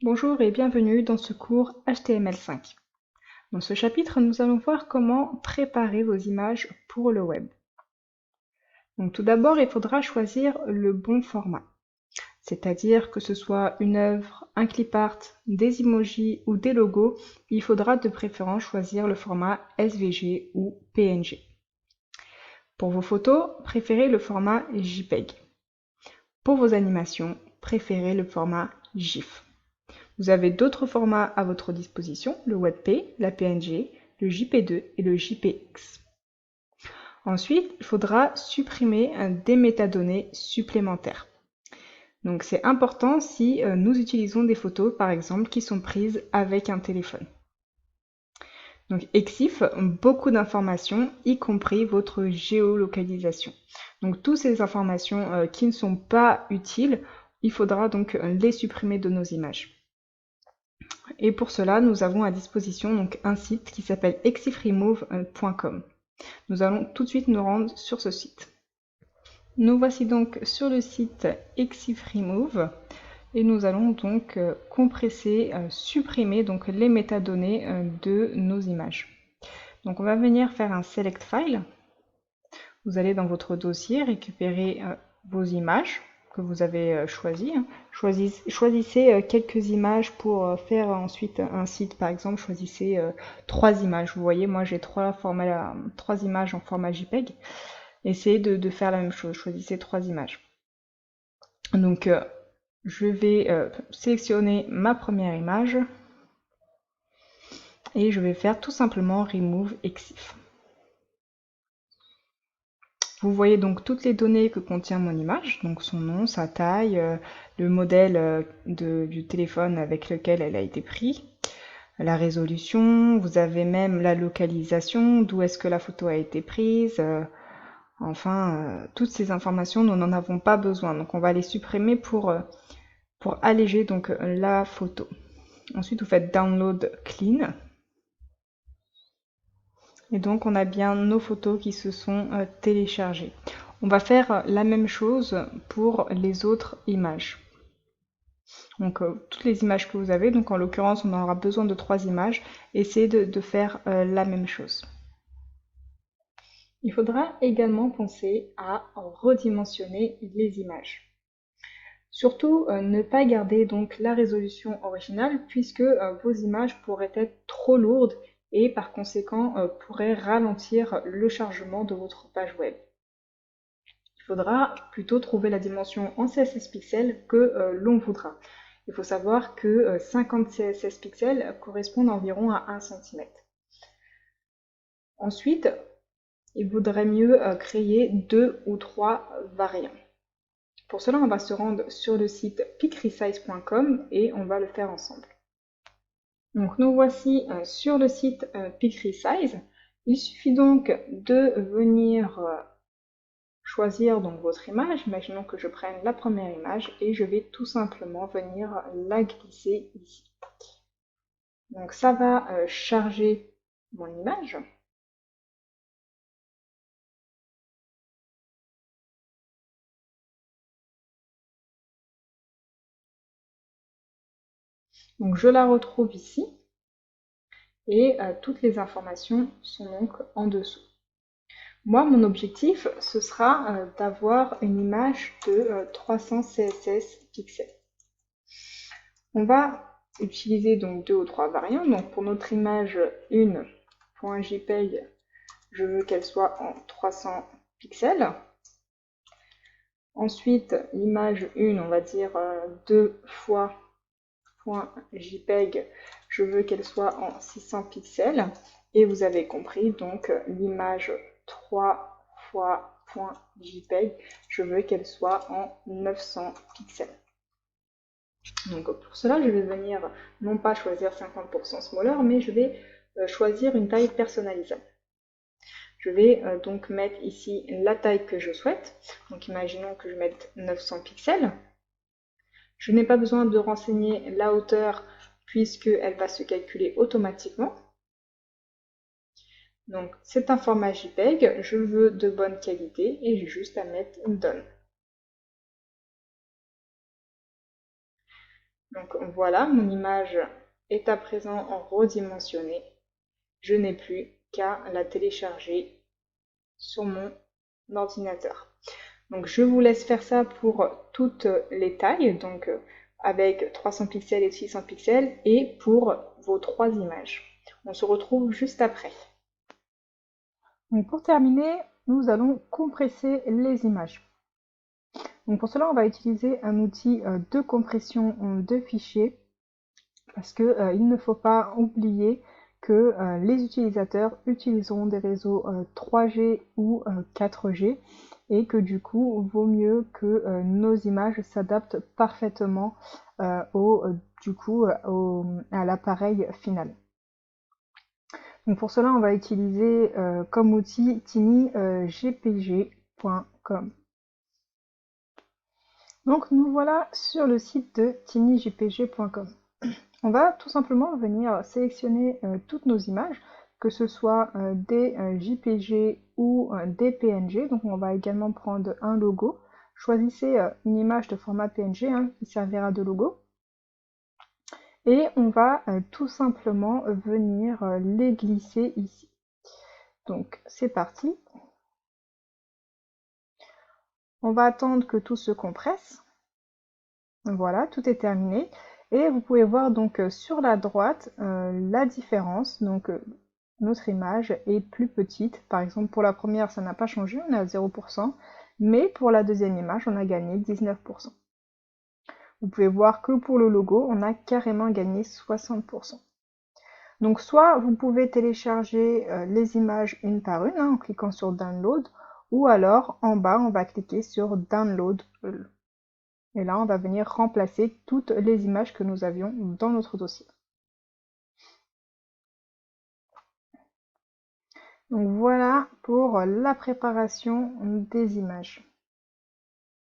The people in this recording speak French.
Bonjour et bienvenue dans ce cours HTML5. Dans ce chapitre, nous allons voir comment préparer vos images pour le web. Donc tout d'abord, il faudra choisir le bon format, c'est-à-dire que ce soit une œuvre, un clip art, des emojis ou des logos, il faudra de préférence choisir le format SVG ou PNG. Pour vos photos, préférez le format JPEG. Pour vos animations, préférez le format GIF. Vous avez d'autres formats à votre disposition, le WebP, la PNG, le JP2 et le JPX. Ensuite, il faudra supprimer des métadonnées supplémentaires. Donc c'est important si nous utilisons des photos, par exemple, qui sont prises avec un téléphone. Donc EXIF, beaucoup d'informations, y compris votre géolocalisation. Donc toutes ces informations qui ne sont pas utiles, il faudra donc les supprimer de nos images. Et pour cela, nous avons à disposition donc un site qui s'appelle exifremove.com. Nous allons tout de suite nous rendre sur ce site. Nous voici donc sur le site Exifremove et nous allons donc compresser, supprimer donc les métadonnées de nos images. Donc on va venir faire un select file. Vous allez dans votre dossier récupérer vos images que vous avez choisies. Choisissez quelques images pour faire ensuite un site. Par exemple, choisissez 3 images. Vous voyez, moi j'ai 3 images en format JPEG. Essayez de faire la même chose. Choisissez 3 images. Donc, je vais sélectionner ma première image et je vais faire tout simplement Remove Exif. Vous voyez donc toutes les données que contient mon image, donc son nom, sa taille, le modèle du téléphone avec lequel elle a été prise, la résolution, vous avez même la localisation, d'où est-ce que la photo a été prise, toutes ces informations, nous n'en avons pas besoin, donc on va les supprimer pour alléger donc la photo. Ensuite, vous faites Download Clean. Et donc, on a bien nos photos qui se sont téléchargées. On va faire la même chose pour les autres images. Donc, toutes les images que vous avez, donc en l'occurrence, on aura besoin de 3 images. Essayez de faire la même chose. Il faudra également penser à redimensionner les images. Surtout, ne pas garder donc la résolution originale puisque vos images pourraient être trop lourdes et par conséquent pourraient ralentir le chargement de votre page web. Il faudra plutôt trouver la dimension en CSS pixels que l'on voudra. Il faut savoir que 50 CSS pixels correspondent environ à 1 cm. Ensuite, il vaudrait mieux créer 2 ou 3 variants. Pour cela, on va se rendre sur le site picresize.com et on va le faire ensemble. Donc nous voici sur le site Picresize. Il suffit donc de venir choisir donc votre image. Imaginons que je prenne la première image et je vais tout simplement venir la glisser ici. Donc ça va charger mon image. Donc je la retrouve ici et toutes les informations sont donc en dessous. Moi, mon objectif, ce sera d'avoir une image de 300 CSS pixels. On va utiliser donc 2 ou 3 variantes. Donc pour notre image 1.jpg, je veux qu'elle soit en 300 pixels. Ensuite, l'image 1, on va dire 2 fois .jpeg, je veux qu'elle soit en 600 pixels. Et vous avez compris, donc l'image 3 fois .jpeg, je veux qu'elle soit en 900 pixels. Donc pour cela, je vais venir non pas choisir 50% smaller, mais je vais choisir une taille personnalisable. Je vais donc mettre ici la taille que je souhaite. Donc imaginons que je mette 900 pixels. Je n'ai pas besoin de renseigner la hauteur puisqu'elle va se calculer automatiquement. Donc c'est un format JPEG, je veux de bonne qualité et j'ai juste à mettre Done. Donc voilà, mon image est à présent en redimensionnée. Je n'ai plus qu'à la télécharger sur mon ordinateur. Donc je vous laisse faire ça pour toutes les tailles, donc avec 300 pixels et 600 pixels, et pour vos trois images. On se retrouve juste après. Donc pour terminer, nous allons compresser les images. Donc pour cela, on va utiliser un outil de compression de fichiers, parce que il ne faut pas oublier que les utilisateurs utiliseront des réseaux 3G ou 4G, et que du coup, vaut mieux que nos images s'adaptent parfaitement à l'appareil final. Donc pour cela, on va utiliser comme outil tinygpg.com. Donc nous voilà sur le site de tinygpg.com. On va tout simplement venir sélectionner toutes nos images, que ce soit des JPG ou des PNG. Donc on va également prendre un logo. Choisissez une image de format PNG qui servira de logo. Et on va tout simplement venir les glisser ici. Donc c'est parti. On va attendre que tout se compresse. Voilà, tout est terminé. Et vous pouvez voir donc sur la droite la différence. Donc notre image est plus petite. Par exemple, pour la première, ça n'a pas changé, on est à 0%. Mais pour la deuxième image, on a gagné 19%. Vous pouvez voir que pour le logo, on a carrément gagné 60%. Donc soit vous pouvez télécharger les images une par une en cliquant sur Download, ou alors en bas, on va cliquer sur Download. Et là, on va venir remplacer toutes les images que nous avions dans notre dossier. Donc voilà pour la préparation des images.